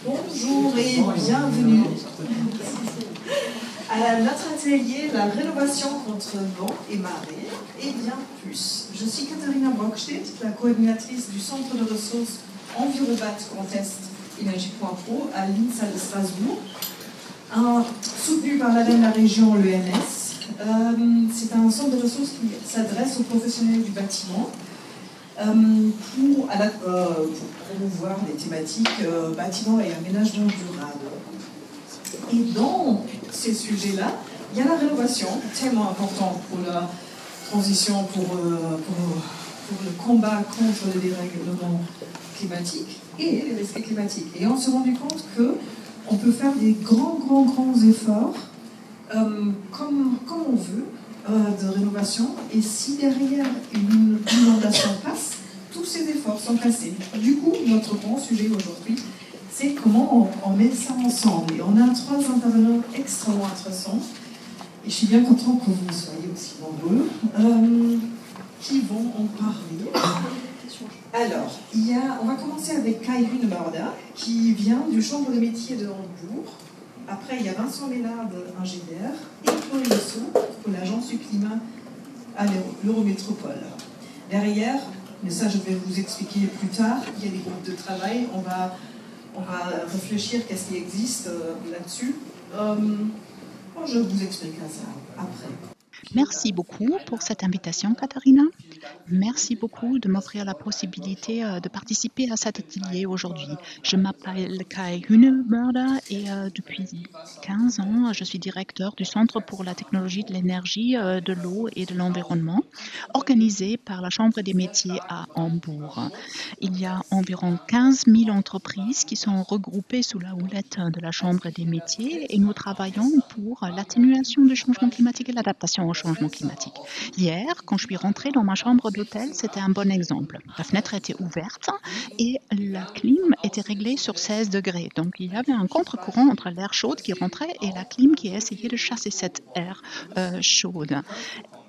Bonjour et bienvenue à notre atelier La rénovation contre vent et marée et bien plus. Je suis Katharina Brockstedt, la coordinatrice du Centre de ressources Envirobat Contest Énergie.pro à l'INSA de Strasbourg, soutenu par l'ADEME, la région, l'ENS. C'est un centre de ressources qui s'adresse aux professionnels du bâtiment pour promouvoir les thématiques bâtiment et aménagement durable. Et dans ces sujets-là, il y a la rénovation, tellement important pour la transition, pour le combat contre le dérèglement climatique et les risques climatiques. Et on s'est rendu compte qu'on peut faire des grands efforts comme on veut de rénovation, et si derrière une inondation passe, tous ces efforts sont cassés. Du coup, notre grand sujet aujourd'hui, c'est comment on met ça ensemble. Et on a 3 intervenants extrêmement intéressants, et je suis bien contente que vous soyez aussi nombreux, qui vont en parler. Alors, on va commencer avec Kai Hunebarda, qui vient du Chambre de métiers de Hambourg. Après, il y a Vincent Ménard, ingénieur, et Chloé Lessot, pour l'agence du climat à l'Eurométropole. Derrière, mais ça je vais vous expliquer plus tard, il y a des groupes de travail, on va réfléchir qu'est-ce qui existe là-dessus. Je vous expliquerai ça après. Merci beaucoup pour cette invitation, Katharina. Merci beaucoup de m'offrir la possibilité de participer à cet atelier aujourd'hui. Je m'appelle Kai Hunebarda et depuis 15 ans, je suis directeur du Centre pour la technologie de l'énergie, de l'eau et de l'environnement, organisé par la Chambre des métiers à Hambourg. Il y a environ 15 000 entreprises qui sont regroupées sous la houlette de la Chambre des métiers et nous travaillons pour l'atténuation du changement climatique et l'adaptation au changement climatique. Hier, quand je suis rentrée dans ma chambre d'hôtel, c'était un bon exemple. La fenêtre était ouverte et la clim était réglée sur 16 degrés. Donc, il y avait un contre-courant entre l'air chaud qui rentrait et la clim qui essayait de chasser cette air chaude.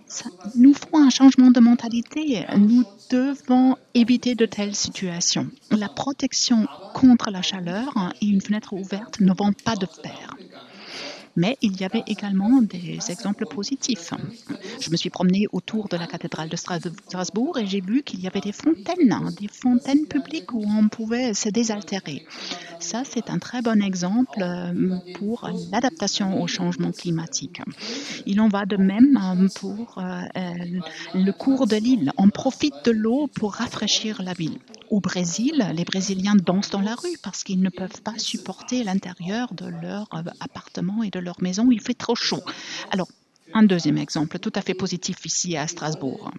Ça nous faut un changement de mentalité. Nous devons éviter de telles situations. La protection contre la chaleur et une fenêtre ouverte ne vont pas de pair. Mais il y avait également des exemples positifs. Je me suis promenée autour de la cathédrale de Strasbourg et j'ai vu qu'il y avait des fontaines publiques où on pouvait se désaltérer. Ça, c'est un très bon exemple pour l'adaptation au changement climatique. Il en va de même pour le cours de l'île. On profite de l'eau pour rafraîchir la ville. Au Brésil, les Brésiliens dansent dans la rue parce qu'ils ne peuvent pas supporter l'intérieur de leur appartement et de leur maison. Il fait trop chaud. Alors, un deuxième exemple tout à fait positif ici à Strasbourg.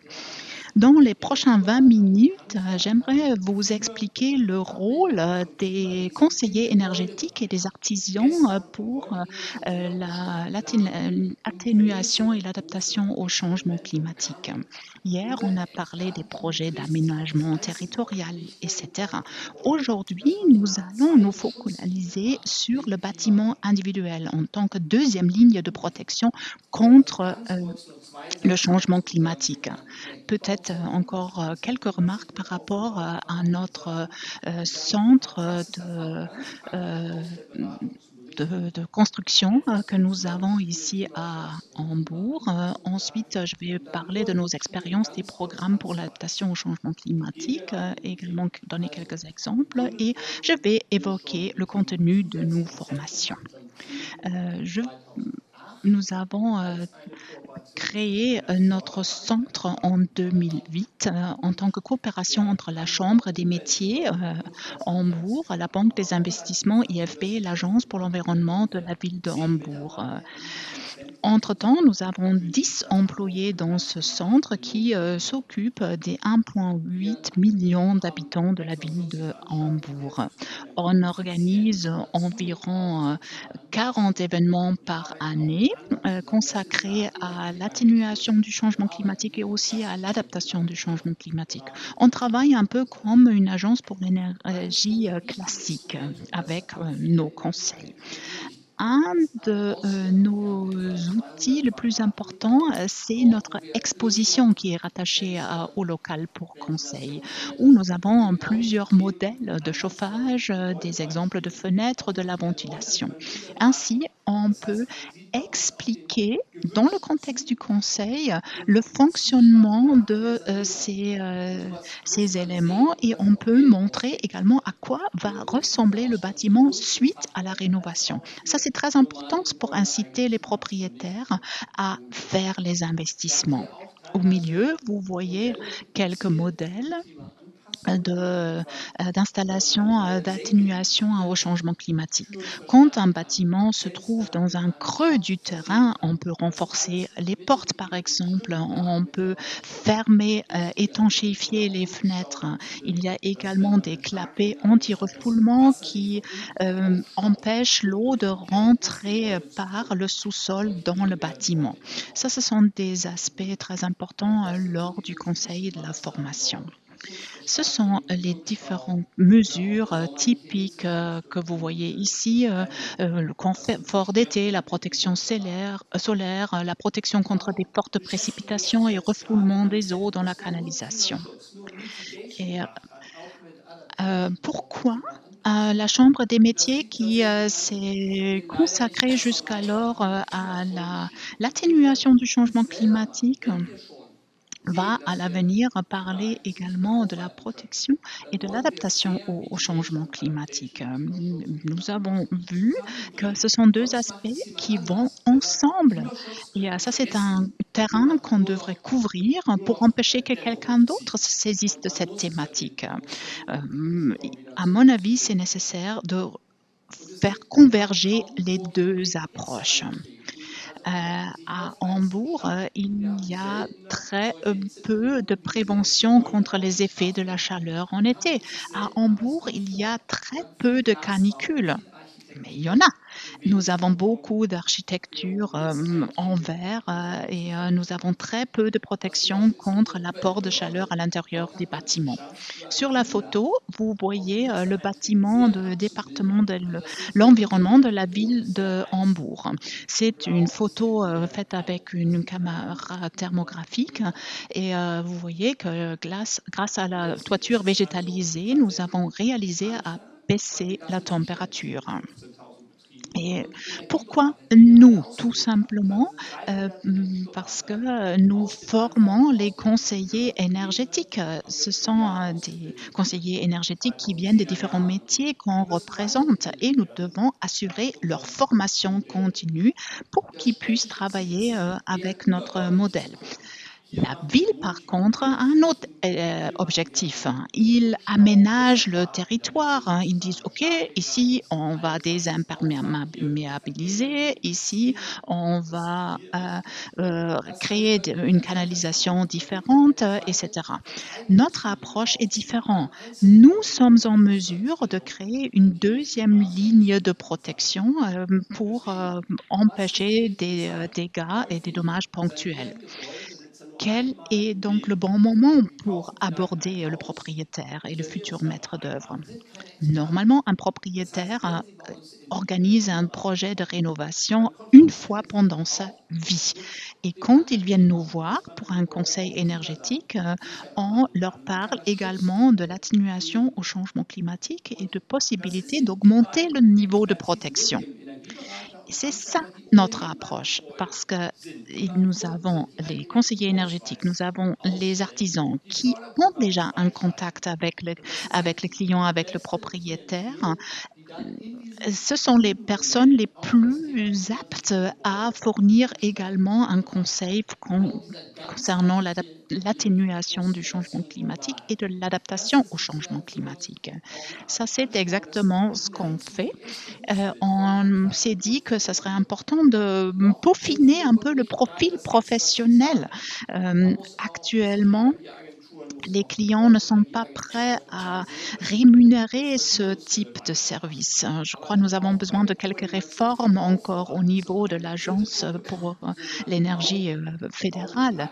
Dans les prochaines 20 minutes, j'aimerais vous expliquer le rôle des conseillers énergétiques et des artisans pour l'atténuation et l'adaptation au changement climatique. Hier, on a parlé des projets d'aménagement territorial, etc. Aujourd'hui, nous allons nous focaliser sur le bâtiment individuel en tant que deuxième ligne de protection contre le changement climatique. Peut-être encore quelques remarques par rapport à notre centre de construction que nous avons ici à Hambourg. Ensuite, je vais parler de nos expériences des programmes pour l'adaptation au changement climatique, également donner quelques exemples, et je vais évoquer le contenu de nos formations. Nous avons créé notre centre en 2008 en tant que coopération entre la Chambre des métiers Hambourg, la Banque des investissements IFB et l'Agence pour l'environnement de la ville de Hambourg. Entre-temps, nous avons 10 employés dans ce centre qui s'occupent des 1,8 million d'habitants de la ville de Hambourg. On organise environ 40 événements par année consacrés à l'atténuation du changement climatique et aussi à l'adaptation du changement climatique. On travaille un peu comme une agence pour l'énergie classique avec nos conseils. un de nos outils les plus importants, c'est notre exposition qui est rattachée au local pour conseil, où nous avons plusieurs modèles de chauffage, des exemples de fenêtres, de la ventilation. Ainsi, on peut expliquer dans le contexte du conseil le fonctionnement de ces éléments et on peut montrer également à quoi va ressembler le bâtiment suite à la rénovation. Ça, c'est très important pour inciter les propriétaires à faire les investissements. Au milieu, vous voyez quelques modèles d'installation d'atténuation au changement climatique. Quand un bâtiment se trouve dans un creux du terrain, on peut renforcer les portes par exemple, on peut fermer, étanchéifier les fenêtres. Il y a également des clapets anti-refoulement qui empêchent l'eau de rentrer par le sous-sol dans le bâtiment. Ça, ce sont des aspects très importants lors du conseil et de la formation. Ce sont les différentes mesures typiques que vous voyez ici, le confort d'été, la protection solaire, la protection contre des fortes précipitations et refoulement des eaux dans la canalisation. Et pourquoi la Chambre des métiers qui s'est consacrée jusqu'alors à l'atténuation du changement climatique va à l'avenir parler également de la protection et de l'adaptation au changement climatique. Nous avons vu que ce sont deux aspects qui vont ensemble et ça c'est un terrain qu'on devrait couvrir pour empêcher que quelqu'un d'autre se saisisse de cette thématique. À mon avis, c'est nécessaire de faire converger les deux approches. À Hambourg, il y a très peu de prévention contre les effets de la chaleur en été. À Hambourg, il y a très peu de canicules. Mais il y en a. Nous avons beaucoup d'architecture en verre et nous avons très peu de protection contre l'apport de chaleur à l'intérieur des bâtiments. Sur la photo, vous voyez le bâtiment du département de l'environnement de la ville de Hambourg. C'est une photo faite avec une caméra thermographique et vous voyez que grâce à la toiture végétalisée, nous avons réalisé à baisser la température. Et pourquoi nous? Tout simplement parce que nous formons les conseillers énergétiques. Ce sont des conseillers énergétiques qui viennent des différents métiers qu'on représente et nous devons assurer leur formation continue pour qu'ils puissent travailler avec notre modèle. La ville, par contre, a un autre objectif. Ils aménagent le territoire. Ils disent, OK, ici, on va désimperméabiliser. Ici, on va créer une canalisation différente, etc. Notre approche est différente. Nous sommes en mesure de créer une deuxième ligne de protection pour empêcher des dégâts et des dommages ponctuels. Quel est donc le bon moment pour aborder le propriétaire et le futur maître d'œuvre? Normalement, un propriétaire organise un projet de rénovation une fois pendant sa vie. Et quand ils viennent nous voir pour un conseil énergétique, on leur parle également de l'atténuation au changement climatique et de possibilités d'augmenter le niveau de protection. Et c'est ça notre approche, parce que nous avons les conseillers énergétiques, nous avons les artisans qui ont déjà un contact avec les clients, avec le propriétaire. Ce sont les personnes les plus aptes à fournir également un conseil concernant l'atténuation du changement climatique et de l'adaptation au changement climatique. Ça, c'est exactement ce qu'on fait. On s'est dit que ça serait important de peaufiner un peu le profil professionnel. Actuellement, les clients ne sont pas prêts à rémunérer ce type de service. Je crois que nous avons besoin de quelques réformes encore au niveau de l'Agence pour l'énergie fédérale.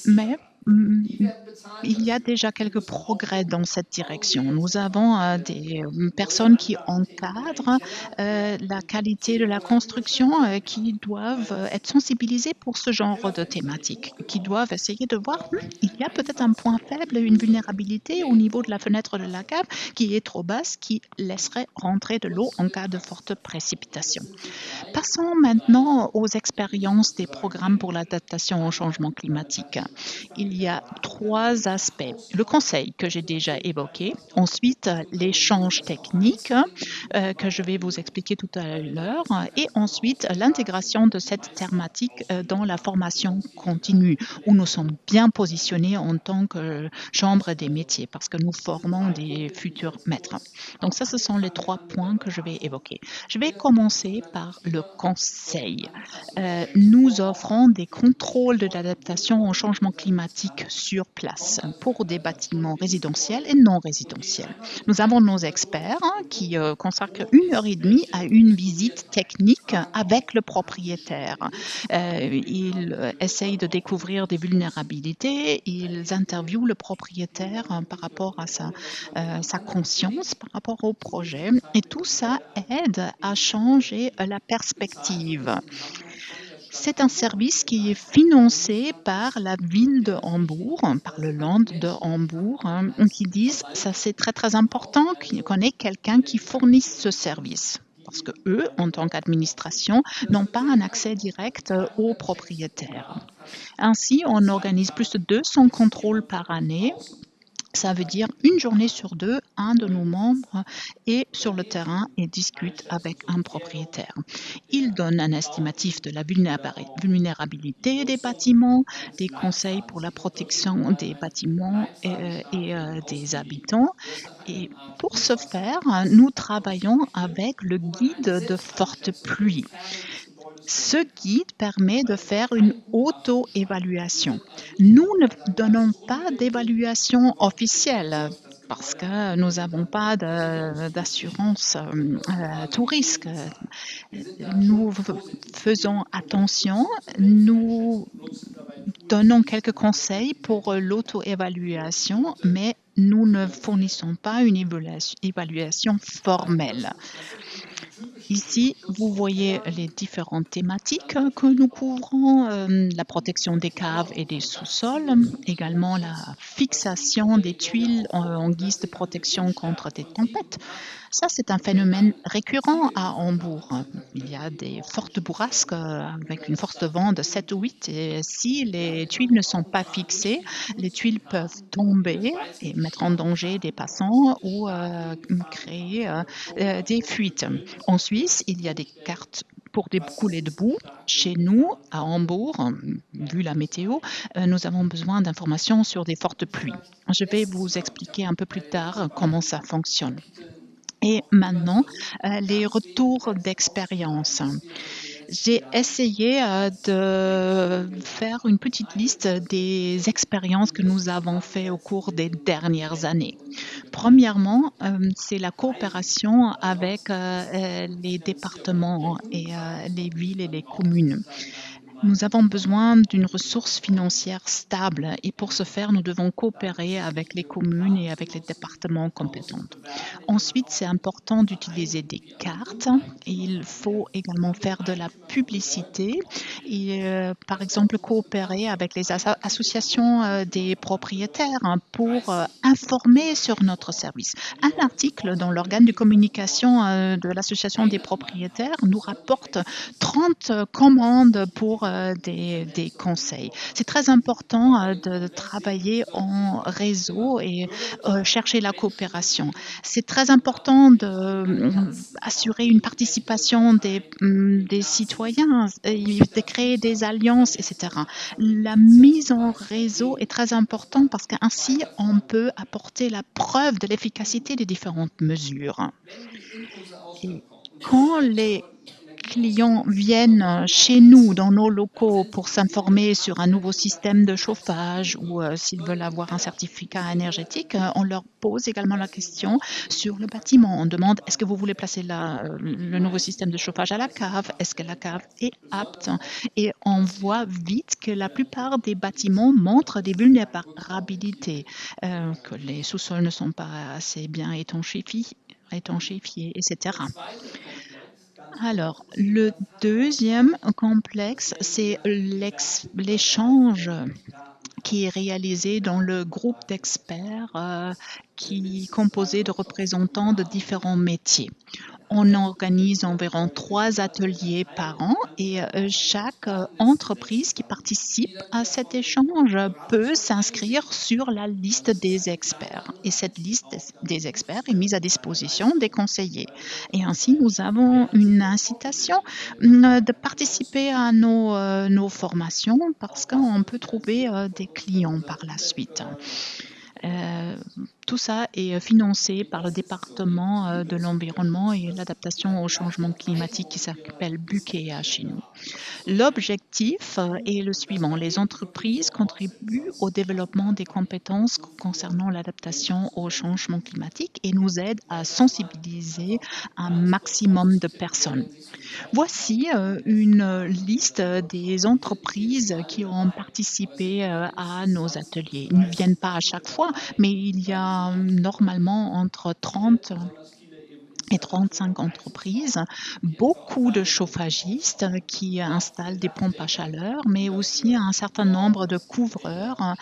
Mais il y a déjà quelques progrès dans cette direction. Nous avons des personnes qui encadrent la qualité de la construction, qui doivent être sensibilisées pour ce genre de thématiques, qui doivent essayer de voir, il y a peut-être un point faible, une vulnérabilité au niveau de la fenêtre de la cave qui est trop basse, qui laisserait rentrer de l'eau en cas de forte précipitation. Passons maintenant aux expériences des programmes pour l'adaptation au changement climatique. Il y a 3 aspects. Le conseil que j'ai déjà évoqué, ensuite l'échange technique que je vais vous expliquer tout à l'heure, et ensuite l'intégration de cette thématique dans la formation continue, où nous sommes bien positionnés en tant que chambre des métiers, parce que nous formons des futurs maîtres. Donc ça, ce sont les 3 points que je vais évoquer. Je vais commencer par le conseil. Nous offrons des contrôles de l'adaptation au changement climatique sur place pour des bâtiments résidentiels et non résidentiels. Nous avons nos experts qui consacrent 1h30 à une visite technique avec le propriétaire. Ils essayent de découvrir des vulnérabilités, ils interviewent le propriétaire par rapport à sa conscience, par rapport au projet, et tout ça aide à changer la perspective. C'est un service qui est financé par la ville de Hambourg, par le Land de Hambourg, qui disent ça c'est très très important qu'on ait quelqu'un qui fournisse ce service. Parce que eux, en tant qu'administration, n'ont pas un accès direct aux propriétaires. Ainsi, on organise plus de 200 contrôles par année. Ça veut dire une journée sur 2, un de nos membres est sur le terrain et discute avec un propriétaire. Il donne un estimatif de la vulnérabilité des bâtiments, des conseils pour la protection des bâtiments et des habitants. Et pour ce faire, nous travaillons avec le guide de forte pluie. Ce guide permet de faire une auto-évaluation. Nous ne donnons pas d'évaluation officielle parce que nous n'avons pas d'assurance tout risque. Nous faisons attention, nous donnons quelques conseils pour l'auto-évaluation, mais nous ne fournissons pas une évaluation formelle. Ici, vous voyez les différentes thématiques que nous couvrons, la protection des caves et des sous-sols, également la fixation des tuiles en guise de protection contre des tempêtes. Ça, c'est un phénomène récurrent à Hambourg. Il y a des fortes bourrasques avec une force de vent de 7 ou 8 et si les tuiles ne sont pas fixées, les tuiles peuvent tomber et mettre en danger des passants ou créer des fuites. En Suisse, il y a des cartes pour des coulées de boue. Chez nous, à Hambourg, vu la météo, nous avons besoin d'informations sur des fortes pluies. Je vais vous expliquer un peu plus tard comment ça fonctionne. Et maintenant, les retours d'expérience. J'ai essayé de faire une petite liste des expériences que nous avons faites au cours des dernières années. Premièrement, c'est la coopération avec les départements et les villes et les communes. Nous avons besoin d'une ressource financière stable et pour ce faire, nous devons coopérer avec les communes et avec les départements compétents. Ensuite, c'est important d'utiliser des cartes. Il faut également faire de la publicité et par exemple coopérer avec les associations des propriétaires pour informer sur notre service. Un article dans l'organe de communication de l'association des propriétaires nous rapporte 30 commandes pour des conseils. C'est très important de travailler en réseau et chercher la coopération. C'est très important d'assurer une participation des citoyens, de créer des alliances, etc. La mise en réseau est très importante parce qu'ainsi on peut apporter la preuve de l'efficacité des différentes mesures. Et quand les clients viennent chez nous, dans nos locaux, pour s'informer sur un nouveau système de chauffage ou s'ils veulent avoir un certificat énergétique, on leur pose également la question sur le bâtiment. On demande, est-ce que vous voulez placer le nouveau système de chauffage à la cave? Est-ce que la cave est apte? Et on voit vite que la plupart des bâtiments montrent des vulnérabilités, que les sous-sols ne sont pas assez bien étanchéifiés, etc. Alors, le deuxième complexe, c'est l'échange qui est réalisé dans le groupe d'experts qui est composé de représentants de différents métiers. On organise environ 3 ateliers par an et chaque entreprise qui participe à cet échange peut s'inscrire sur la liste des experts. Et cette liste des experts est mise à disposition des conseillers. Et ainsi, nous avons une incitation de participer à nos formations parce qu'on peut trouver des clients par la suite. Tout ça est financé par le département de l'environnement et l'adaptation au changement climatique qui s'appelle BUKEA chez nous. L'objectif est le suivant. Les entreprises contribuent au développement des compétences concernant l'adaptation au changement climatique et nous aident à sensibiliser un maximum de personnes. Voici une liste des entreprises qui ont participé à nos ateliers. Ils ne viennent pas à chaque fois, mais il y a normalement entre 30 et 35 entreprises, beaucoup de chauffagistes qui installent des pompes à chaleur, mais aussi un certain nombre de couvreurs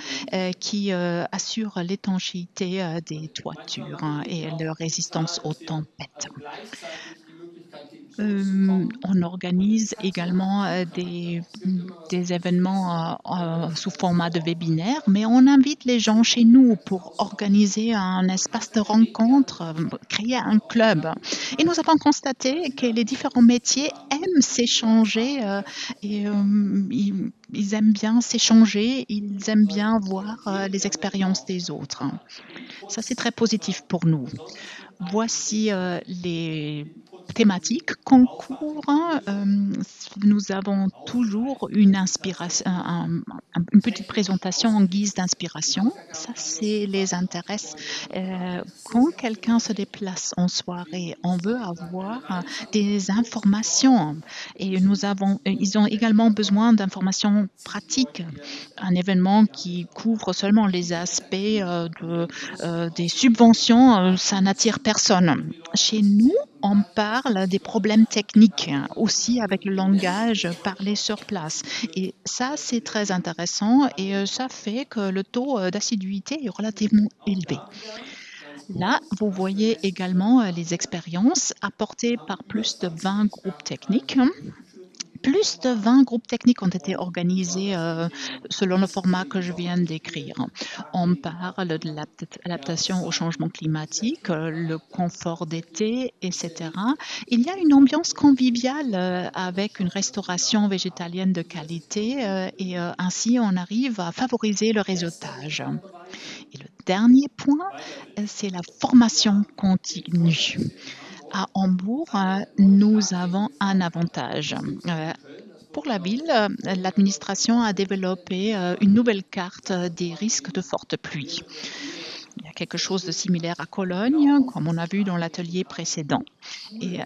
qui assurent l'étanchéité des toitures et leur résistance aux tempêtes. On organise également des événements sous format de webinaire, mais on invite les gens chez nous pour organiser un espace de rencontre, créer un club. Et nous avons constaté que les différents métiers aiment s'échanger et ils aiment bien s'échanger, ils aiment bien voir les expériences des autres. Ça, c'est très positif pour nous. Voici les thématiques concours. Nous avons toujours une petite présentation en guise d'inspiration. Ça les intéresse. Quand quelqu'un se déplace en soirée, on veut avoir des informations et ils ont également besoin d'informations pratiques. Un événement qui couvre seulement les aspects des subventions, ça n'attire personne. Chez nous, on parle des problèmes techniques aussi avec le langage parlé sur place. Et ça, c'est très intéressant et ça fait que le taux d'assiduité est relativement élevé. Là, vous voyez également les expériences apportées par plus de 20 groupes techniques. Plus de 20 groupes techniques ont été organisés selon le format que je viens de décrire. On parle de l'adaptation au changement climatique, le confort d'été, etc. Il y a une ambiance conviviale avec une restauration végétalienne de qualité et ainsi on arrive à favoriser le réseautage. Et le dernier point, c'est la formation continue. À Hambourg, nous avons un avantage. Pour la ville, l'administration a développé une nouvelle carte des risques de fortes pluies. Il y a quelque chose de similaire à Cologne, comme on a vu dans l'atelier précédent. Et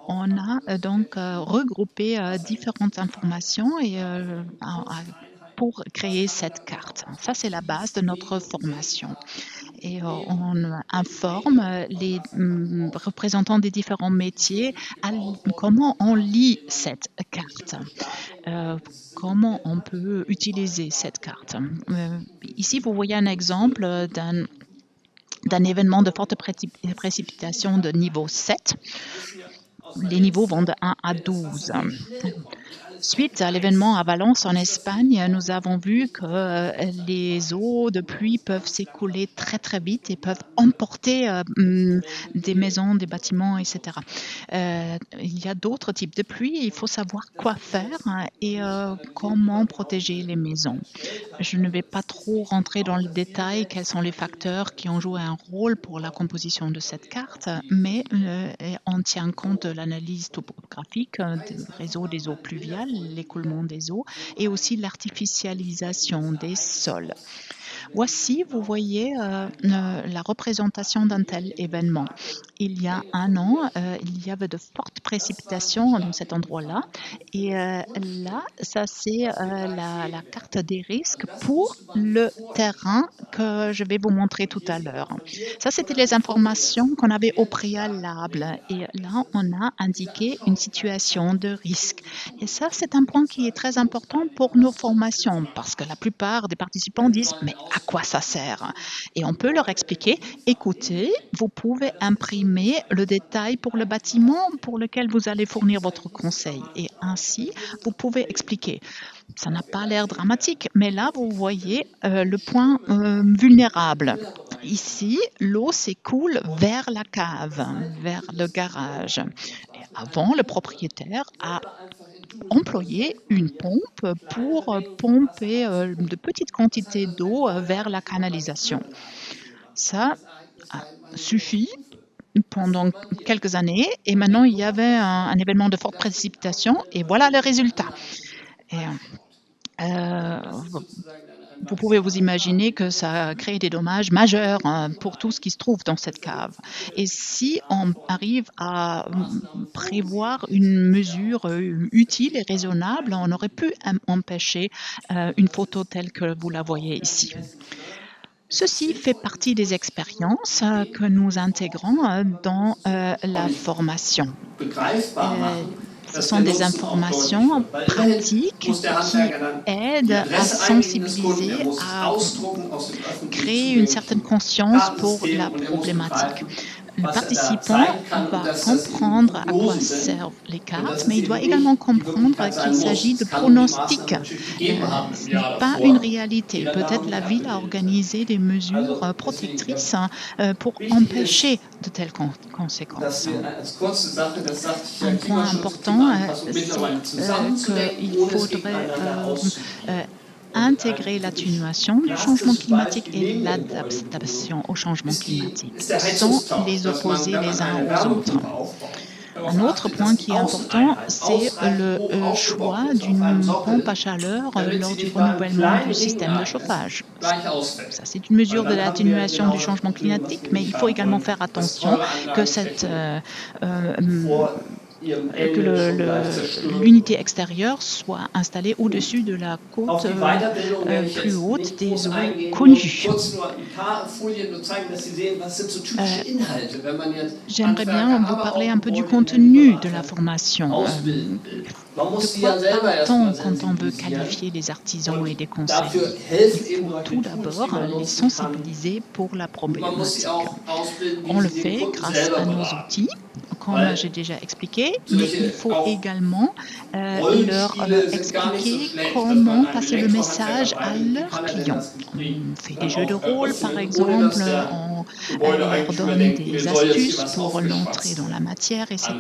on a donc regroupé différentes informations pour créer cette carte. Ça, c'est la base de notre formation. Et on informe les représentants des différents métiers à comment on lit cette carte, comment on peut utiliser cette carte. Ici, vous voyez un exemple d'un événement de forte précipitation de niveau 7. Les niveaux vont de 1 à 12. Suite à l'événement à Valence en Espagne, nous avons vu que les eaux de pluie peuvent s'écouler très très vite et peuvent emporter des maisons, des bâtiments, etc. Il y a d'autres types de pluie, il faut savoir quoi faire et comment protéger les maisons. Je ne vais pas trop rentrer dans le détail, quels sont les facteurs qui ont joué un rôle pour la composition de cette carte, mais on tient compte de l'analyse topographique du réseau des eaux pluviales, l'écoulement des eaux et aussi l'artificialisation des sols. Voici, vous voyez la représentation d'un tel événement. Il y a un an, il y avait de fortes précipitations dans cet endroit-là. Et là, ça c'est la carte des risques pour le terrain que je vais vous montrer tout à l'heure. Ça, c'était les informations qu'on avait au préalable. Et là, on a indiqué une situation de risque. Et ça, c'est un point qui est très important pour nos formations parce que la plupart des participants disent « mais à quoi ça sert ?» Et on peut leur expliquer « écoutez, vous pouvez imprimer le détail pour le bâtiment pour lequel vous allez fournir votre conseil. Et ainsi, vous pouvez expliquer. » Ça n'a pas l'air dramatique, mais là, vous voyez le point vulnérable. Ici, l'eau s'écoule vers la cave, vers le garage. Et avant, le propriétaire a employé une pompe pour pomper de petites quantités d'eau vers la canalisation. Ça a suffi pendant quelques années et maintenant il y avait un événement de forte précipitation et voilà le résultat. Et, vous pouvez vous imaginer que ça a créé des dommages majeurs pour tout ce qui se trouve dans cette cave. Et si on arrive à prévoir une mesure utile et raisonnable, on aurait pu empêcher une photo telle que vous la voyez ici. Ceci fait partie des expériences que nous intégrons dans la formation. Ce sont des informations pratiques qui aident à sensibiliser, à créer une certaine conscience pour la problématique. Le participant va comprendre à quoi servent les cartes, mais il doit également comprendre qu'il s'agit de pronostics. Ce n'est pas une réalité. Peut-être la ville a organisé des mesures protectrices pour empêcher de telles conséquences. Un point important, c'est qu'il faudrait intégrer l'atténuation du changement climatique et l'adaptation au changement climatique, sans les opposer les uns aux autres. Un autre point qui est important, c'est le choix d'une pompe à chaleur lors du renouvellement du système de chauffage. Ça, c'est une mesure de l'atténuation du changement climatique, mais il faut également faire attention que l'unité extérieure soit installée au-dessus de la côte plus haute des eaux connues. J'aimerais bien vous parler un peu du contenu de la formation. De quoi parle-t-on quand on veut qualifier les artisans et les conseillers? Il faut tout d'abord les sensibiliser pour la problématique. On le fait grâce à nos outils, comme j'ai déjà expliqué, mais il faut également leur expliquer comment passer le message à leurs clients. On fait des jeux de rôle, par exemple, on leur donne des astuces pour l'entrée dans la matière, etc.,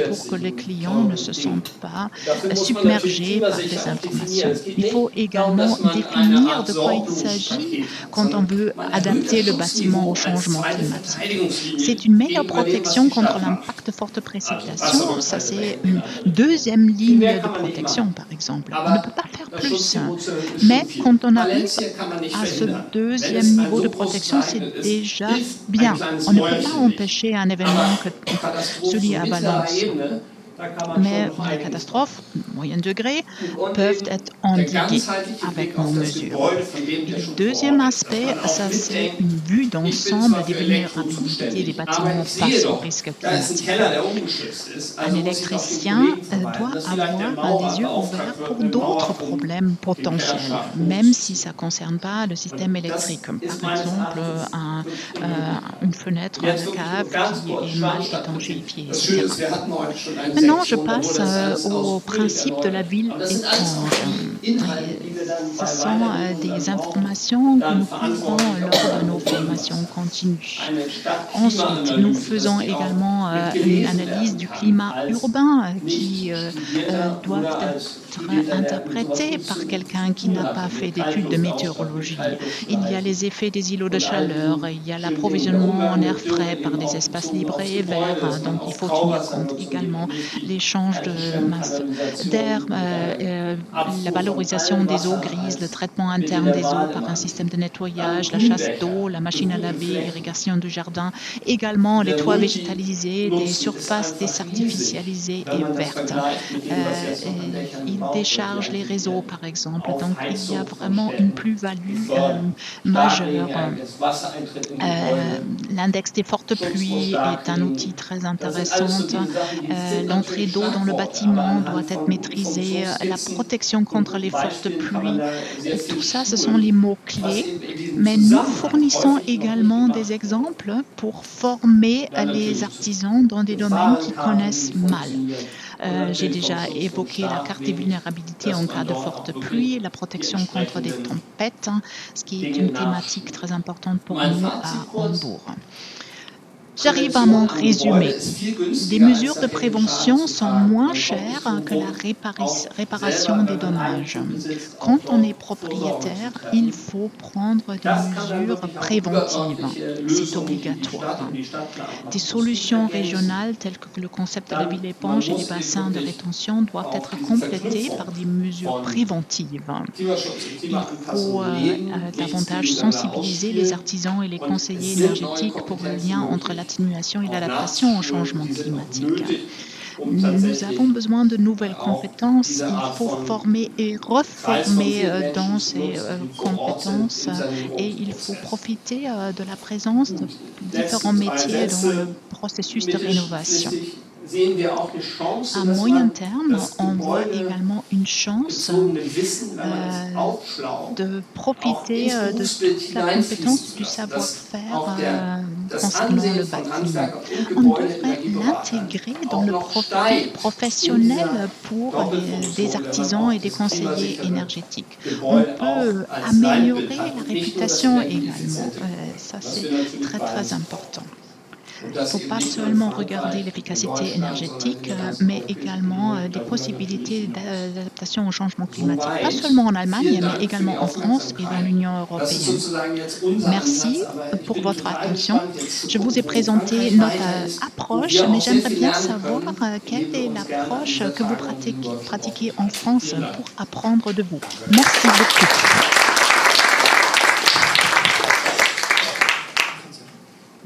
pour que les clients ne se sentent pas submergés par les informations. Il faut également définir de quoi il s'agit quand on veut adapter le bâtiment au changement climatique. C'est une meilleure protection contre l'impact de fortes précipitations. Ça, c'est une deuxième ligne de protection, par exemple. On ne peut pas faire plus. Mais quand on arrive à ce deuxième niveau de protection, c'est déjà bien. On ne peut pas empêcher un événement que celui à Valence. Mais les catastrophes, moyen degré, peuvent être endiguées avec nos mesures. Et le deuxième aspect, ça c'est une vue d'ensemble des vulnérabilités des bâtiments face aux risques climatiques. Un électricien doit avoir les yeux ouverts pour d'autres problèmes potentiels, même si ça ne concerne pas le système électrique. Par exemple, une fenêtre de cave qui est mal étanchéifiée, etc. Maintenant, Maintenant, je passe au principe de la ville éponge. Ce sont des informations que nous couvrons lors de nos formations continues. Ensuite, nous faisons également une analyse du climat urbain qui doivent être interprétés par quelqu'un qui n'a pas fait d'études de météorologie. Il y a les effets des îlots de chaleur, il y a l'approvisionnement en air frais par des espaces libres et verts, donc il faut tenir compte également l'échange de masse d'air, la valorisation des eaux grises, le traitement interne des eaux par un système de nettoyage, la chasse d'eau, la machine à laver, l'irrigation du jardin, également les toits végétalisés, des surfaces désartificialisées et vertes. Ils déchargent les réseaux, par exemple, donc il y a vraiment une plus-value majeure. L'index des fortes pluies est un outil très intéressant. L'entrée d'eau dans le bâtiment doit être maîtrisée, la protection contre les fortes pluies. Tout ça, ce sont les mots-clés, mais nous fournissons également des exemples pour former les artisans dans des domaines qu'ils connaissent mal. J'ai déjà évoqué la carte des vulnérabilités en cas de forte pluie, la protection contre des tempêtes, ce qui est une thématique très importante pour nous à Hambourg. J'arrive à mon résumé. Les mesures de prévention sont moins chères que la réparation des dommages. Quand on est propriétaire, il faut prendre des mesures préventives. C'est obligatoire. Des solutions régionales telles que le concept de la ville éponge et les bassins de rétention doivent être complétés par des mesures préventives. Il faut davantage sensibiliser les artisans et les conseillers énergétiques pour le lien entre l'atténuation et l'adaptation au changement climatique. Nous avons besoin de nouvelles compétences. Il faut former et reformer dans ces compétences et il faut profiter de la présence de différents métiers dans le processus de rénovation. À moyen terme, on voit également une chance de profiter de toute la compétence du savoir-faire concernant le bâtiment. On devrait l'intégrer dans le profil professionnel pour des artisans et des conseillers énergétiques. On peut améliorer la réputation également. Ça, c'est très, très important. Il ne faut pas seulement regarder l'efficacité énergétique, mais également des possibilités d'adaptation au changement climatique, pas seulement en Allemagne, mais également en France et dans l'Union européenne. Merci pour votre attention. Je vous ai présenté notre approche, mais j'aimerais bien savoir quelle est l'approche que vous pratiquez en France pour apprendre de vous. Merci beaucoup.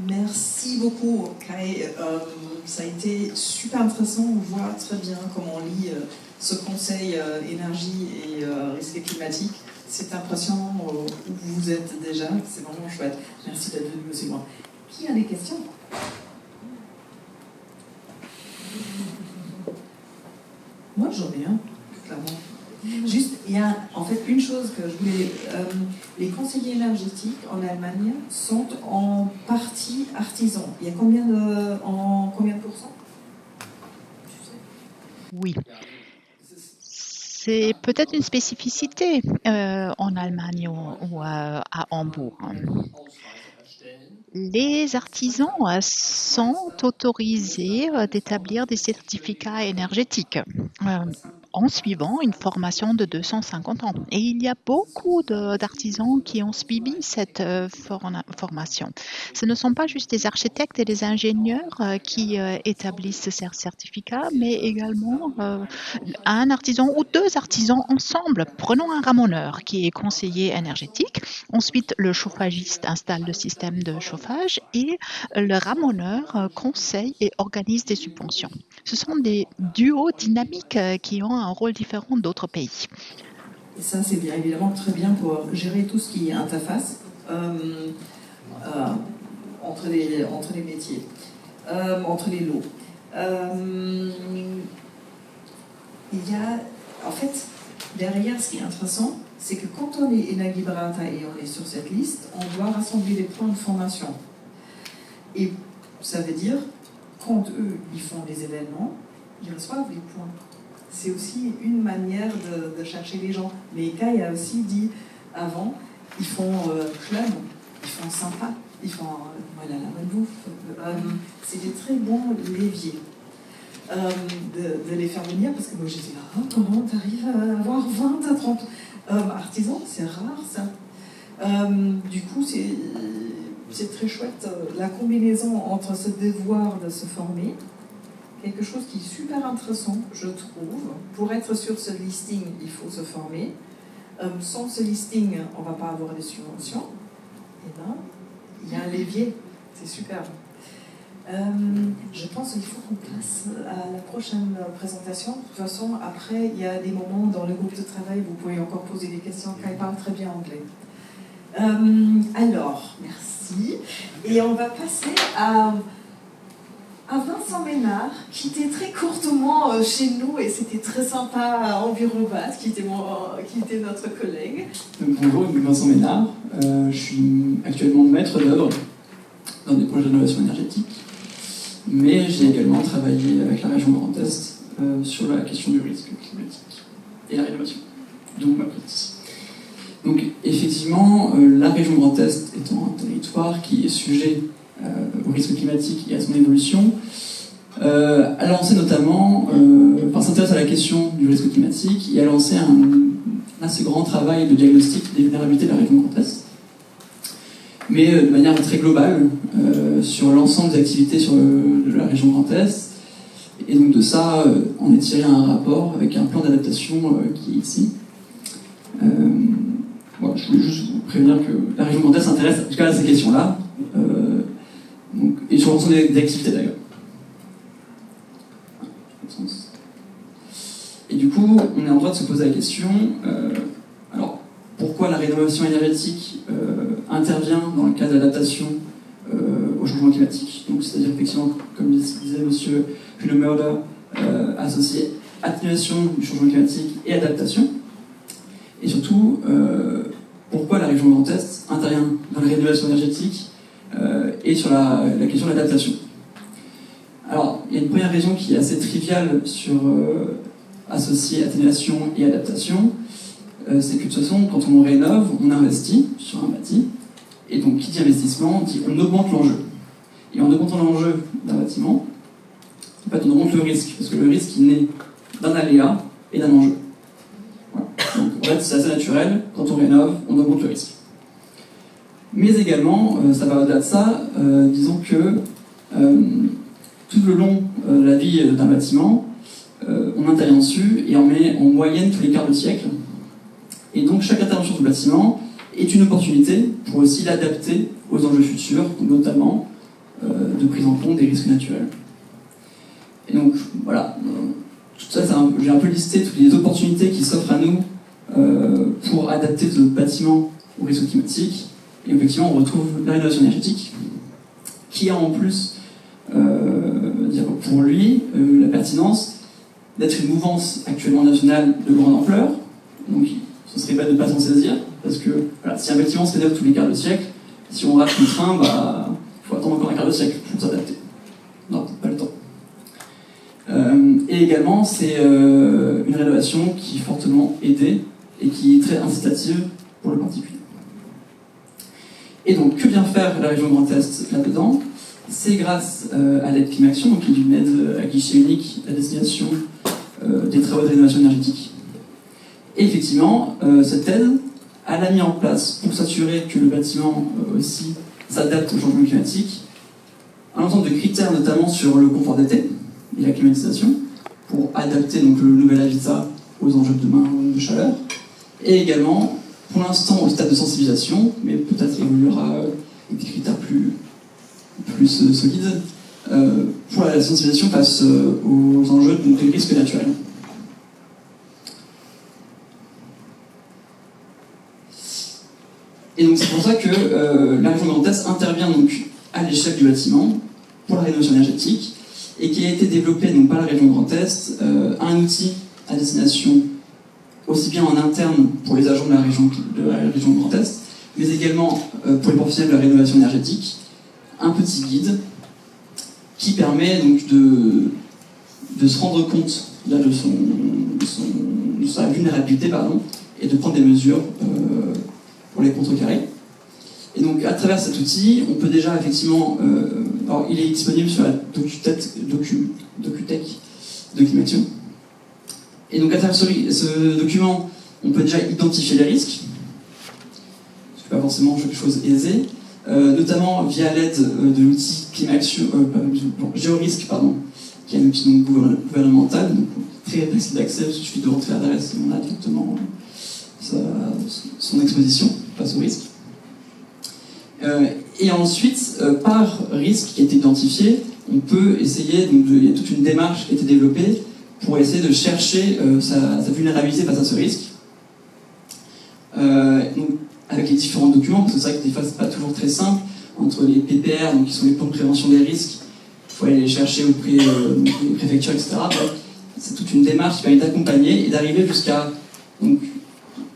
Merci beaucoup, Kai. Ça a été super intéressant. On voit très bien comment on lit ce conseil énergie et risque climatique. C'est impressionnant où vous êtes déjà. C'est vraiment chouette. Merci d'être venu aussi loin. Qui a des questions? Moi, j'en ai un, clairement. Juste, il y a en fait une chose que je voulais... les conseillers énergétiques en Allemagne sont en partie artisans. Il y a combien de pourcents? Oui. C'est peut-être une spécificité en Allemagne ou à Hambourg. Les artisans sont autorisés d'établir des certificats énergétiques en suivant une formation de 250 ans. Et il y a beaucoup d'artisans qui ont suivi cette formation. Ce ne sont pas juste des architectes et des ingénieurs qui établissent ces certificats, mais également un artisan ou deux artisans ensemble. Prenons un ramoneur qui est conseiller énergétique. Ensuite, le chauffagiste installe le système de chauffage et le ramoneur conseille et organise des subventions. Ce sont des duos dynamiques qui ont un rôle différent d'autres pays. Et ça, c'est bien évidemment très bien pour gérer tout ce qui est interface entre les métiers, entre les lots. Il y a, en fait, derrière, ce qui est intéressant, c'est que quand on est Energieberater et on est sur cette liste, on doit rassembler des plans de formation. Et ça veut dire, quand eux, ils font des événements, ils reçoivent les points. C'est aussi une manière de chercher les gens. Mais Kai a aussi dit avant, ils font club, ils font sympa, ils font voilà, la bonne bouffe. C'est des très bons leviers de les faire venir, parce que moi j'étais là, oh, comment t'arrives à avoir 20 à 30 artisans, c'est rare ça. Du coup, c'est très chouette la combinaison entre ce devoir de se former, quelque chose qui est super intéressant, je trouve. Pour être sur ce listing, il faut se former. Sans ce listing, on ne va pas avoir des subventions. Et là, il y a un levier, c'est super. Je pense qu'il faut qu'on passe à la prochaine présentation. De toute façon, après, il y a des moments dans le groupe de travail où vous pouvez encore poser des questions, car il parle très bien anglais. Alors, merci. Et on va passer à Vincent Ménard, qui était très courtement chez nous, et c'était très sympa en Envirobat, qui était notre collègue. Bonjour, je suis Vincent Ménard. Je suis actuellement maître d'œuvre dans des projets de rénovation énergétique, mais j'ai également travaillé avec la région Grand Est sur la question du risque climatique et la rénovation, donc ma pratique. Donc effectivement, la région Grand Est étant un territoire qui est sujet au risque climatique et à son évolution, elle a lancé notamment, s'intéresse à la question du risque climatique et a lancé un assez grand travail de diagnostic des vulnérabilités de la région Grand Est, mais de manière très globale sur l'ensemble des activités de la région Grand Est. Et donc de ça, on est tiré un rapport avec un plan d'adaptation qui est ici. Voilà, je voulais juste vous prévenir que la région Grand Est s'intéresse en tout cas à ces questions-là, et sur l'ensemble des activités d'ailleurs. Et du coup, on est en droit de se poser la question, alors, pourquoi la rénovation énergétique intervient dans le cadre d'adaptation au changement climatique. Donc, c'est-à-dire effectivement, comme disait M. Hunemerder, associer atténuation du changement climatique et adaptation. Et surtout, pourquoi la région Grand Est intervient dans la rénovation énergétique et sur la question de l'adaptation. Alors, il y a une première raison qui est assez triviale sur associer atténuation et adaptation, c'est que de toute façon, quand on rénove, on investit sur un bâti, et donc qui dit investissement dit on augmente l'enjeu. Et en augmentant l'enjeu d'un bâtiment, en fait, on augmente le risque, parce que le risque il naît d'un aléa et d'un enjeu. Voilà. Donc en fait, c'est assez naturel, quand on rénove, on augmente le risque. Mais également, ça va au-delà de ça, disons que tout le long de la vie d'un bâtiment, on intervient dessus et on met en moyenne tous les quarts de siècle. Et donc chaque intervention du bâtiment est une opportunité pour aussi l'adapter aux enjeux futurs, notamment de prise en compte des risques naturels. Et donc voilà, tout ça, j'ai un peu listé toutes les opportunités qui s'offrent à nous pour adapter notre bâtiment aux risques climatiques. Et effectivement, on retrouve la rénovation énergétique, qui a en plus, pour lui, la pertinence d'être une mouvance actuellement nationale de grande ampleur. Donc, ce serait bête de ne pas s'en saisir, parce que voilà, si un bâtiment se rénove tous les quarts de siècle, si on rate le train, il faut attendre encore un quart de siècle pour s'adapter. Non, pas le temps. Et également, c'est une rénovation qui est fortement aidée et qui est très incitative pour le particulier. Et donc, que vient faire la région Grand Est là-dedans? C'est grâce à l'aide Climaction, donc qui est une aide à guichet unique à destination des travaux de rénovation énergétique. Et effectivement, cette aide, elle a mis en place, pour s'assurer que le bâtiment aussi s'adapte au changement climatique, un ensemble de critères, notamment sur le confort d'été et la climatisation, pour adapter donc, le nouvel habitat aux enjeux de demain de chaleur, et également, pour l'instant, au stade de sensibilisation, mais peut-être évoluera avec des critères plus solides, pour la sensibilisation face aux enjeux donc, des risques naturels. Et donc c'est pour ça que la région Grand Est intervient donc à l'échelle du bâtiment pour la rénovation énergétique et qui a été développé donc, par la région Grand Est un outil à destination aussi bien en interne pour les agents de la région Grand Est, mais également pour les professionnels de la rénovation énergétique, un petit guide qui permet donc de se rendre compte là, de sa vulnérabilité, et de prendre des mesures pour les contrecarrer. Et donc, à travers cet outil, on peut déjà effectivement... alors, il est disponible sur la DocuTech de Climaction. Et donc, à travers ce document, on peut déjà identifier les risques. C'est pas forcément quelque chose aisé. Notamment via l'aide de l'outil Climaction, Géorisque, qui est un outil donc, gouvernemental, donc très facile d'accès, il suffit de rentrer l'adresse et on a directement son exposition face au risque. Et ensuite, par risque qui a été identifié, on peut essayer, donc il y a toute une démarche qui a été développée pour essayer de chercher sa vulnérabilité face à ce risque. Donc, avec les différents documents, parce que c'est vrai que des fois c'est pas toujours très simple, entre les PPR, donc qui sont les plans de prévention des risques, il faut aller les chercher auprès des préfectures, etc. Bref, c'est toute une démarche qui permet d'accompagner et d'arriver jusqu'à donc,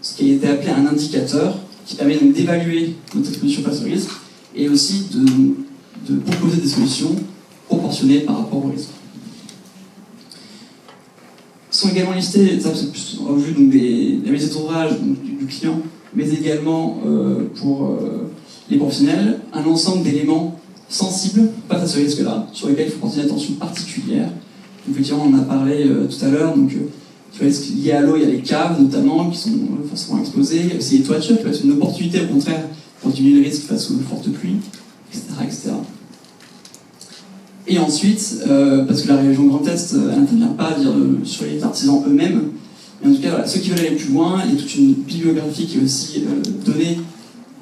ce qui a été appelé un indicateur, qui permet donc d'évaluer notre exposition face au risque et aussi de proposer des solutions proportionnées par rapport au risque. Sont également listés, ça c'est plus en vue donc des maîtrises d'ouvrage du client, mais également pour les professionnels, un ensemble d'éléments sensibles face à ce risque-là, sur lesquels il faut porter une attention particulière. Donc, effectivement, on en a parlé tout à l'heure, donc sur les risques liés à l'eau, il y a les caves notamment qui sont forcément exposées, aussi les toitures qui peuvent être une opportunité au contraire pour diminuer le risque face aux fortes pluies, etc. etc. Et ensuite, parce que la région Grand Est n'intervient pas sur les artisans eux-mêmes, mais en tout cas, voilà, ceux qui veulent aller plus loin, il y a toute une bibliographie qui est aussi donnée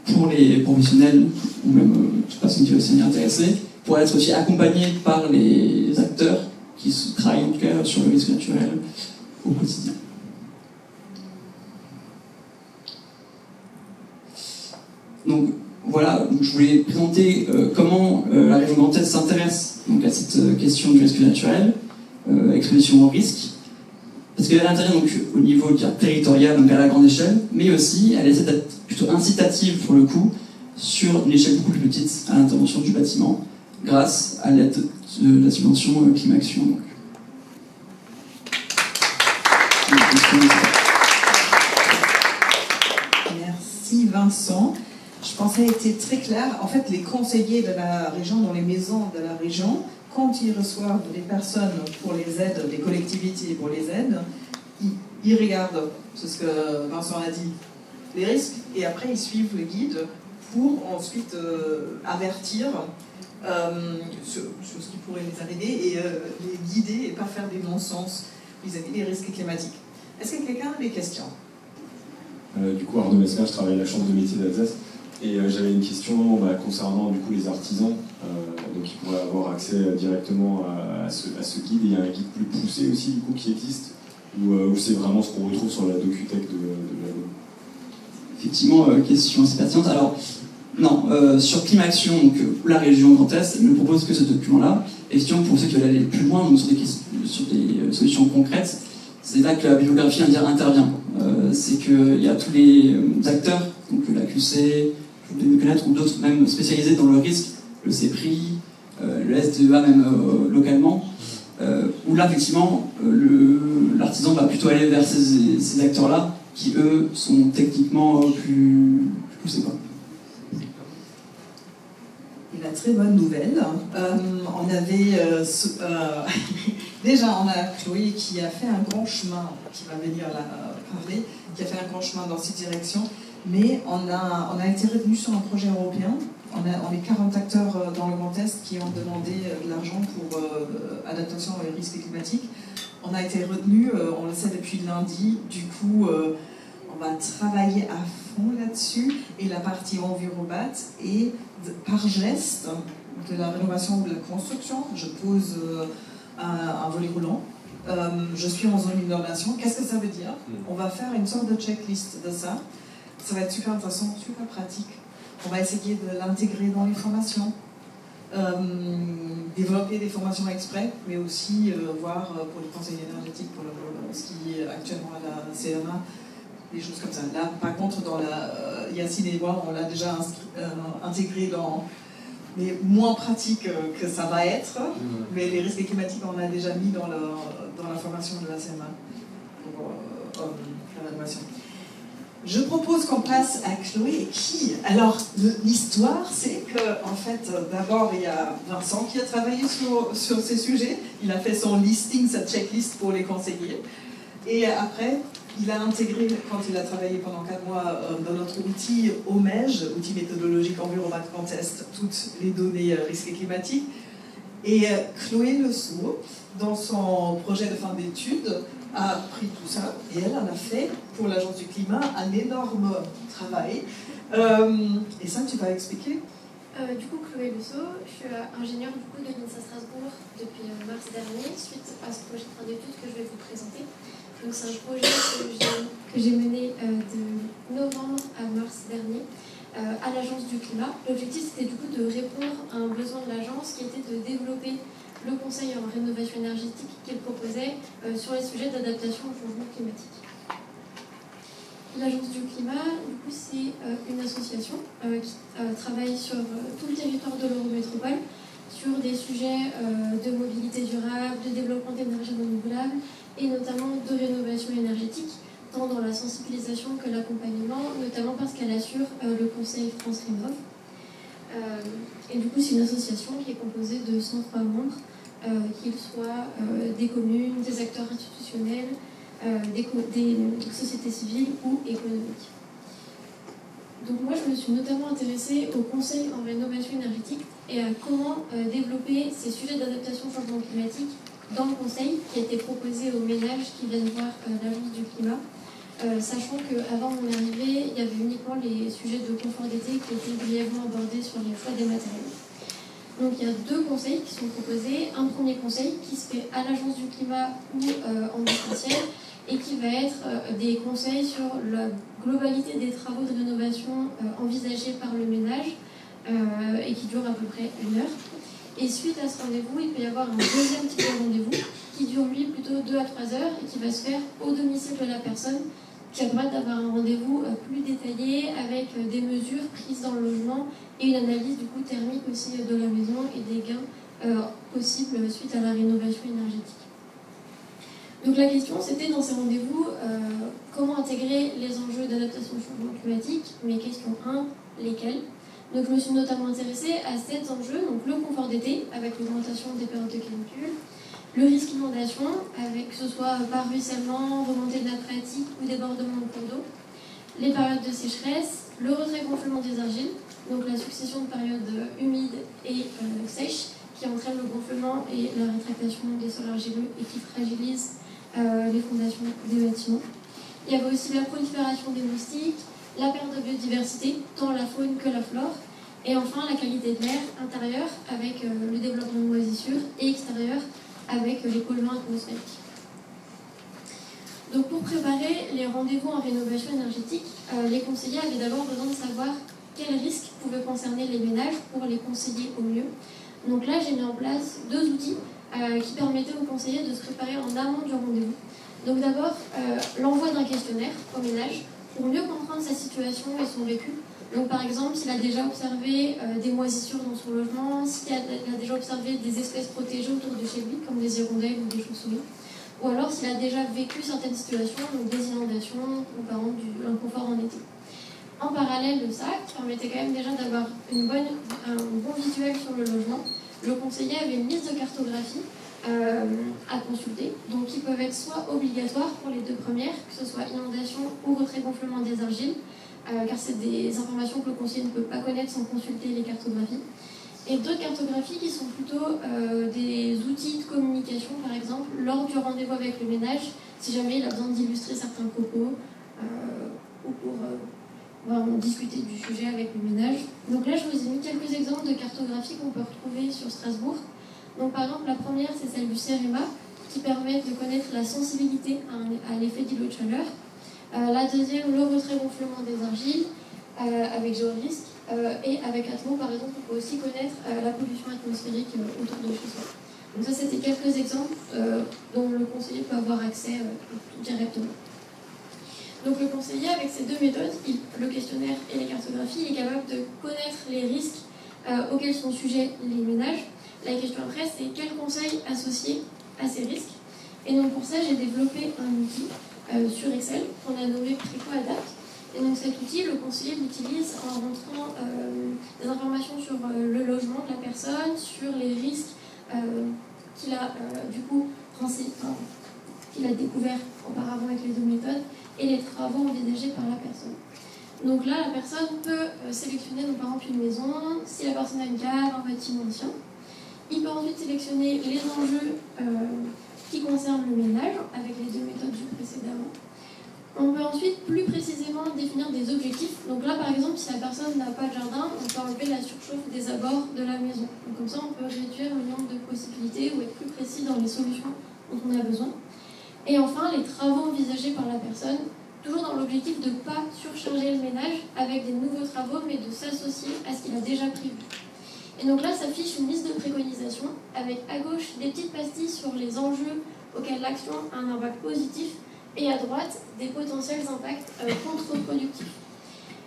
pour les professionnels, ou même toute personne qui veut s'y intéresser, pour être aussi accompagnés par les acteurs qui travaillent en tout cas sur le risque naturel au quotidien. Donc voilà, je voulais présenter comment la région Grand Est s'intéresse donc, à cette question du risque naturel, exposition au risque, parce qu'elle intervient donc au niveau territorial, donc à la grande échelle, mais aussi elle essaie d'être plutôt incitative pour le coup sur une échelle beaucoup plus petite à l'intervention du bâtiment, grâce à l'aide de la subvention Climaction. Donc. Merci Vincent. Je pensais que c'était très clair. En fait, les conseillers de la région, dans les maisons de la région, quand ils reçoivent des personnes pour les aides, des collectivités pour les aides, ils regardent, c'est ce que Vincent a dit, les risques, et après ils suivent le guide pour ensuite avertir sur ce qui pourrait les arriver et les guider et pas faire des non-sens vis-à-vis des risques climatiques. Est-ce que quelqu'un a des questions? Du coup, Arnaud Mesmer, je travaille à la Chambre de métiers d'Alsace. Et j'avais une question concernant du coup, les artisans, donc ils pourraient avoir accès directement à ce guide. Et il y a un guide plus poussé aussi du coup, qui existe, ou c'est vraiment ce qu'on retrouve sur la DocuTech de la Loi. Effectivement, question assez pertinente. Alors, non, sur Climaction, donc la région Grand Est, ne propose que ce document-là. Effectivement, pour ceux qui veulent aller plus loin, donc sur des solutions concrètes, c'est là que la bibliographie intervient. C'est qu'il y a tous les acteurs, donc la QC, vous devez connaître, ou d'autres même spécialisés dans le risque, le CEPRI, le SDEA même localement, où là, effectivement, l'artisan va plutôt aller vers ces acteurs-là, qui, eux, sont techniquement plus poussés. Et la très bonne nouvelle, on avait déjà on a Chloé qui a fait un grand chemin, qui va venir là parler, qui a fait un grand chemin dans cette direction, mais on a été retenu sur un projet européen. On est 40 acteurs dans le Grand Est qui ont demandé de l'argent pour adaptation aux risques climatiques. On a été retenu, on le sait depuis lundi, du coup on va travailler à fond là-dessus, et la partie Envirobat est par geste de la rénovation de la construction. Je pose un volet roulant, je suis en zone d'inondation. Qu'est-ce que ça veut dire? On va faire une sorte de checklist de ça. Ça va être super intéressant, super pratique. On va essayer de l'intégrer dans les formations, développer des formations exprès, mais aussi voir pour les conseils énergétiques, pour ce qui est actuellement à la CMA, des choses comme ça. Là, par contre, dans la Yacine et moi, on l'a déjà intégré dans mais moins pratique que ça va être. Mais les risques climatiques, on a déjà mis dans la formation de la CMA pour la rénovation. Je propose qu'on passe à Chloé. Qui? Alors, l'histoire, c'est qu'en fait, d'abord, il y a Vincent qui a travaillé sur ces sujets. Il a fait son listing, sa checklist pour les conseillers. Et après, il a intégré, quand il a travaillé pendant 4 mois dans notre outil OMEJ, outil méthodologique Environment Contest, toutes les données risques climatiques. Et Chloé Le Sceau, dans son projet de fin d'études, a pris tout ça et elle en a fait pour l'Agence du climat un énorme travail. Et ça, tu vas expliquer? Du coup, Chloé Le Sceau, je suis ingénieure du coup de l'INSA Strasbourg depuis mars dernier, suite à ce projet de fin d'études que je vais vous présenter. Donc c'est un projet que j'ai mené de novembre à mars dernier à l'Agence du climat. L'objectif, c'était du coup de répondre à un besoin de l'agence qui était de développer le conseil en rénovation énergétique qu'il proposait sur les sujets d'adaptation au changement climatique. L'Agence du climat, du coup, c'est une association qui travaille sur tout le territoire de l'Eurométropole, sur des sujets de mobilité durable, de développement d'énergie renouvelable et notamment de rénovation énergétique, tant dans la sensibilisation que l'accompagnement, notamment parce qu'elle assure le conseil France Rénov'. Et du coup, c'est une association qui est composée de 103 membres, qu'ils soient des communes, des acteurs institutionnels, des sociétés civiles ou économiques. Donc moi, je me suis notamment intéressée au conseil en rénovation énergétique et à comment développer ces sujets d'adaptation au changement climatique dans le conseil qui a été proposé aux ménages qui viennent voir l'Agence du climat. Sachant qu'avant mon arrivée, il y avait uniquement les sujets de confort d'été qui étaient brièvement abordés sur les choix des matériaux. Donc il y a 2 conseils qui sont proposés. Un premier conseil qui se fait à l'Agence du climat ou en distanciel et qui va être des conseils sur la globalité des travaux de rénovation envisagés par le ménage et qui dure à peu près 1 heure. Et suite à ce rendez-vous, il peut y avoir un deuxième type de rendez-vous qui dure lui plutôt 2 à 3 heures et qui va se faire au domicile de la personne, qui a le droit d'avoir un rendez-vous plus détaillé avec des mesures prises dans le logement et une analyse du coût thermique aussi de la maison et des gains possibles suite à la rénovation énergétique. Donc la question c'était dans ces rendez-vous comment intégrer les enjeux d'adaptation au changement climatique, mais question 1, lesquels? Donc je me suis notamment intéressée à 7 enjeux, donc le confort d'été avec l'augmentation des périodes de canicule, le risque inondation, avec que ce soit par ruissellement, remontée de nappe phréatique ou débordement de cours d'eau, les périodes de sécheresse, le retrait-gonflement des argiles, donc la succession de périodes humides et sèches qui entraînent le gonflement et la rétractation des sols argileux et qui fragilisent les fondations des bâtiments. Il y avait aussi la prolifération des moustiques, la perte de biodiversité, tant la faune que la flore, et enfin la qualité de l'air intérieur avec le développement de moisissures et extérieur avec les polluants atmosphériques. Donc pour préparer les rendez-vous en rénovation énergétique, les conseillers avaient d'abord besoin de savoir quels risques pouvaient concerner les ménages pour les conseiller au mieux. Donc là, j'ai mis en place 2 outils qui permettaient aux conseillers de se préparer en amont du rendez-vous. Donc d'abord, l'envoi d'un questionnaire au ménage pour mieux comprendre sa situation et son vécu. Donc par exemple, s'il a déjà observé des moisissures dans son logement, s'il a déjà observé des espèces protégées autour de chez lui, comme des hirondelles ou des chauves-souris, ou alors s'il a déjà vécu certaines situations, donc des inondations ou par exemple l'inconfort en été. En parallèle de ça, qui permettait quand même déjà d'avoir un bon visuel sur le logement, le conseiller avait une liste de cartographie à consulter, donc qui peuvent être soit obligatoires pour les 2 premières, que ce soit inondation ou retrait-gonflement des argiles, car c'est des informations que le conseiller ne peut pas connaître sans consulter les cartographies. Et d'autres cartographies qui sont plutôt des outils de communication, par exemple, lors du rendez-vous avec le ménage, si jamais il a besoin d'illustrer certains propos ou pour discuter du sujet avec le ménage. Donc là, je vous ai mis quelques exemples de cartographies qu'on peut retrouver sur Strasbourg. Donc par exemple, la première, c'est celle du CEREMA, qui permet de connaître la sensibilité à l'effet d'îlot de chaleur. La deuxième, le retrait-gonflement des argiles, avec GeoRisque. Et avec Atmo, par exemple, on peut aussi connaître la pollution atmosphérique autour de chez soi. Donc ça, c'était quelques exemples dont le conseiller peut avoir accès directement. Donc le conseiller, avec ces 2 méthodes, le questionnaire et les cartographies, il est capable de connaître les risques auxquels sont sujets les ménages. La question après, c'est quels conseils associés à ces risques. Et donc pour ça, j'ai développé un outil sur Excel qu'on a nommé PrécoAdapt. Et donc cet outil, le conseiller l'utilise en rentrant des informations sur le logement de la personne, sur les risques qu'il a du coup qu'il a découvert auparavant avec les deux méthodes et les travaux envisagés par la personne. Donc là, la personne peut sélectionner donc, par exemple une maison, si la personne a une cave, un bâtiment ancien. Il peut ensuite sélectionner les enjeux qui concernent le ménage avec les deux méthodes vues précédemment. On peut ensuite plus précisément définir des objectifs. Donc là, par exemple, si la personne n'a pas de jardin, on peut enlever la surchauffe des abords de la maison. Donc comme ça, on peut réduire le nombre de possibilités ou être plus précis dans les solutions dont on a besoin. Et enfin, les travaux envisagés par la personne, toujours dans l'objectif de ne pas surcharger le ménage avec des nouveaux travaux, mais de s'associer à ce qu'il a déjà prévu. Et donc là, s'affiche une liste de préconisations avec à gauche des petites pastilles sur les enjeux auxquels l'action a un impact positif et à droite des potentiels impacts contre-productifs.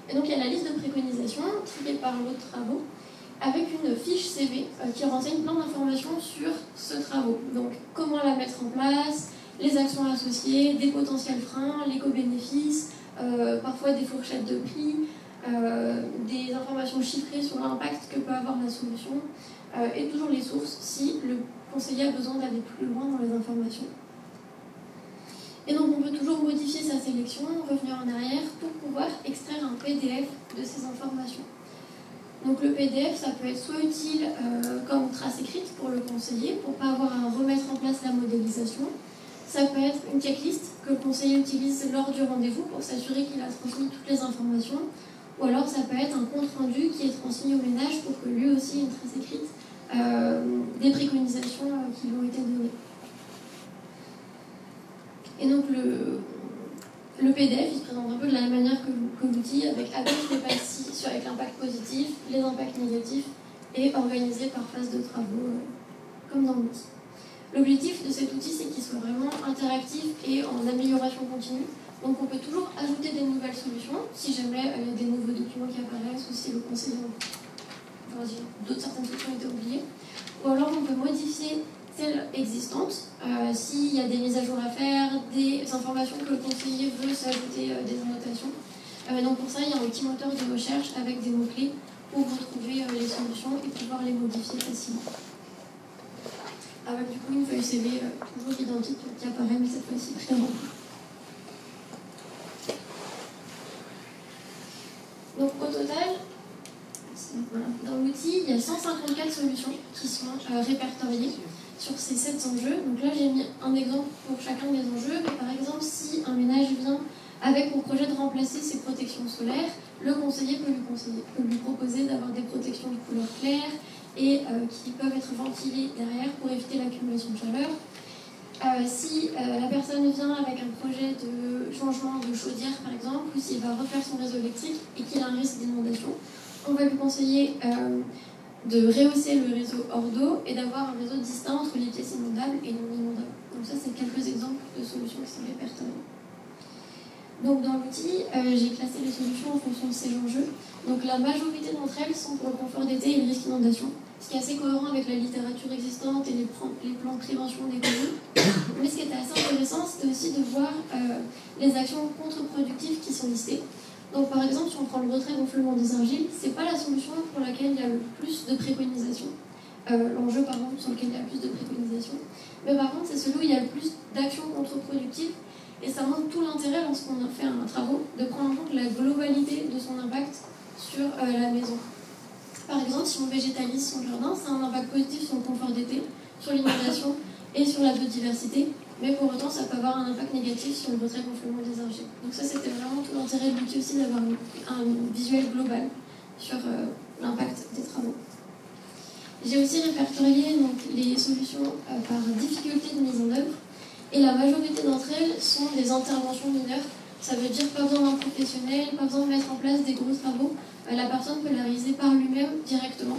Et donc il y a la liste de préconisations triée par lot de travaux avec une fiche CV qui renseigne plein d'informations sur ce travaux. Donc comment la mettre en place, les actions associées, des potentiels freins, l'éco-bénéfice, parfois des fourchettes de prix, des informations chiffrées sur l'impact que peut avoir la solution et toujours les sources si le conseiller a besoin d'aller plus loin dans les informations. Et donc on peut toujours modifier sa sélection, revenir en arrière pour pouvoir extraire un PDF de ces informations. Donc le PDF, ça peut être soit utile comme trace écrite pour le conseiller, pour ne pas avoir à remettre en place la modélisation. Ça peut être une checklist que le conseiller utilise lors du rendez-vous pour s'assurer qu'il a transmis toutes les informations. Ou alors ça peut être un compte-rendu qui est transmis au ménage pour que lui aussi ait une trace écrite des préconisations qui lui ont été données. Et donc le PDF, il se présente un peu de la même manière que l'outil, avec à gauche les pastilles avec l'impact positif, les impacts négatifs, et organisé par phase de travaux, comme dans l'outil. L'objectif de cet outil, c'est qu'il soit vraiment interactif et en amélioration continue. Donc on peut toujours ajouter des nouvelles solutions, si jamais il y a des nouveaux documents qui apparaissent, ou si le conseiller certaines solutions ont été oubliées. Ou alors on peut modifier celles existantes, s'il y a des mises à jour à faire, des informations que le conseiller veut s'ajouter, des annotations. Donc pour ça, il y a un petit moteur de recherche avec des mots-clés pour retrouver les solutions et pouvoir les modifier facilement. Avec du coup une feuille CV toujours identique qui apparaît, mais cette fois-ci très remplie. Donc au total, voilà, dans l'outil, il y a 154 solutions qui sont répertoriées sur ces 7 enjeux. Donc là, j'ai mis un exemple pour chacun des enjeux. Mais par exemple, si un ménage vient avec pour projet de remplacer ses protections solaires, le conseiller peut lui proposer d'avoir des protections de couleur claire et qui peuvent être ventilées derrière pour éviter l'accumulation de chaleur. Si la personne vient avec un projet de changement de chaudière, par exemple, ou s'il va refaire son réseau électrique et qu'il a un risque d'inondation, on va lui conseiller de rehausser le réseau hors d'eau et d'avoir un réseau distinct entre les pièces inondables et non inondables. Donc ça, c'est quelques exemples de solutions qui sont répertoriées. Donc dans l'outil, j'ai classé les solutions en fonction de ces enjeux. Donc la majorité d'entre elles sont pour le confort d'été et le risque d'inondation, ce qui est assez cohérent avec la littérature existante et les plans de prévention des communes. Mais ce qui était assez intéressant, c'était aussi de voir les actions contre-productives qui sont listées. Donc par exemple, si on prend le retrait gonflement des argiles, c'est pas la solution pour laquelle il y a le plus de préconisations. L'enjeu par exemple sur lequel il y a le plus de préconisations. Mais par contre, c'est celui où il y a le plus d'actions contre-productives. Et ça montre tout l'intérêt lorsqu'on a fait un travaux de prendre en compte la globalité de son impact sur la maison. Par exemple, si on végétalise son jardin, ça a un impact positif sur le confort d'été, sur l'inondation et sur la biodiversité. Mais pour autant, ça peut avoir un impact négatif sur le retrait gonflement des argiles. Donc ça, c'était vraiment tout l'intérêt de l'outil aussi d'avoir un visuel global sur l'impact des travaux. J'ai aussi répertorié donc, les solutions par difficulté de mise en œuvre. Et la majorité d'entre elles sont des interventions mineures. Ça veut dire pas besoin d'un professionnel, pas besoin de mettre en place des gros travaux. La personne peut la réaliser par lui-même directement.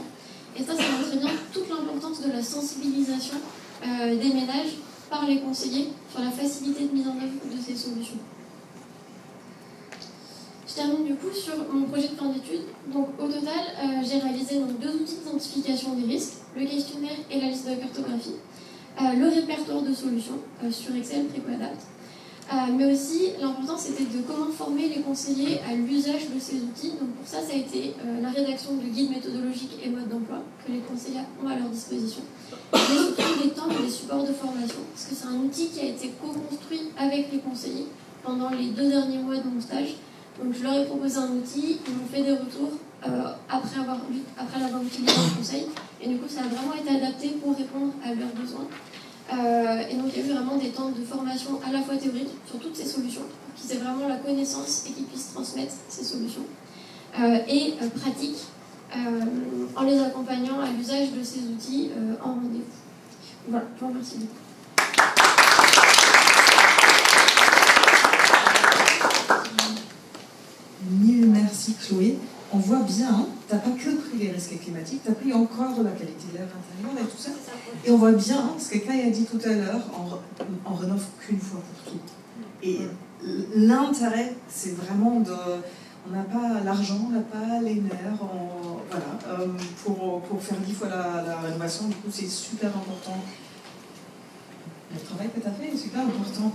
Et ça montre bien toute l'importance de la sensibilisation des ménages par les conseillers sur la facilité de mise en œuvre de ces solutions. Je termine du coup sur mon projet de fin d'études. Donc au total, j'ai réalisé donc 2 outils d'identification des risques, le questionnaire et la liste de cartographie, le répertoire de solutions sur Excel PrécoAdapt. Mais aussi, l'important c'était de comment former les conseillers à l'usage de ces outils. Donc pour ça, ça a été la rédaction de guides méthodologiques et modes d'emploi que les conseillers ont à leur disposition. Mais surtout des temps et des supports de formation, parce que c'est un outil qui a été co-construit avec les conseillers pendant les 2 derniers mois de mon stage. Donc je leur ai proposé un outil, ils m'ont fait des retours après l'avoir utilisé en conseil. Et du coup, ça a vraiment été adapté pour répondre à leurs besoins. Et donc il y a eu vraiment des temps de formation à la fois théorique sur toutes ces solutions, pour qu'ils aient vraiment la connaissance et qu'ils puissent transmettre ces solutions, et pratique, en les accompagnant à l'usage de ces outils en rendez-vous. Voilà, je vous remercie beaucoup. Mille merci Chloé. On voit bien, tu n'as pas que pris les risques climatiques, tu as pris encore la qualité de l'air intérieur et tout ça. Et on voit bien, ce que Kai a dit tout à l'heure, on rénove qu'une fois pour tout. Et l'intérêt, c'est vraiment de... On n'a pas l'argent, on n'a pas les nerfs, voilà, pour faire 10 fois la rénovation, du coup c'est super important. Le travail que tu as fait est super important.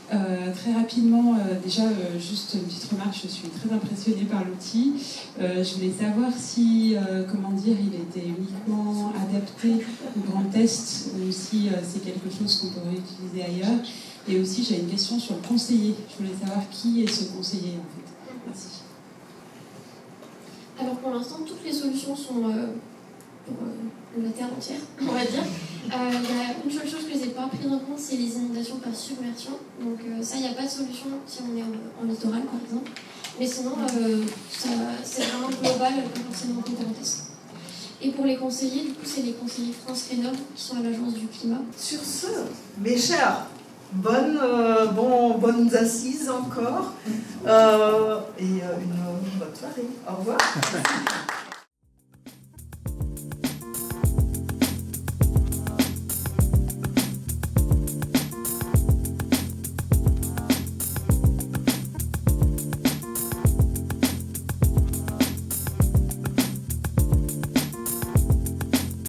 Très rapidement, déjà, juste une petite remarque, je suis très impressionnée par l'outil. Je voulais savoir si, il était uniquement adapté au grand test ou si c'est quelque chose qu'on pourrait utiliser ailleurs. Et aussi, j'avais une question sur le conseiller. Je voulais savoir qui est ce conseiller, en fait. Merci. Alors pour l'instant, toutes les solutions sont pour la terre entière, on va dire. Il y a une seule chose que je n'ai pas prise en compte, c'est les inondations par submersion. Donc ça, il n'y a pas de solution si on est en littoral, par exemple. Mais sinon, c'est vraiment global, pas forcément pour en test. Et pour les conseillers, du coup, c'est les conseillers France Rénov qui sont à l'Agence du climat. Sur ce, mes chers, bonnes assises encore, et une bonne soirée. Au revoir.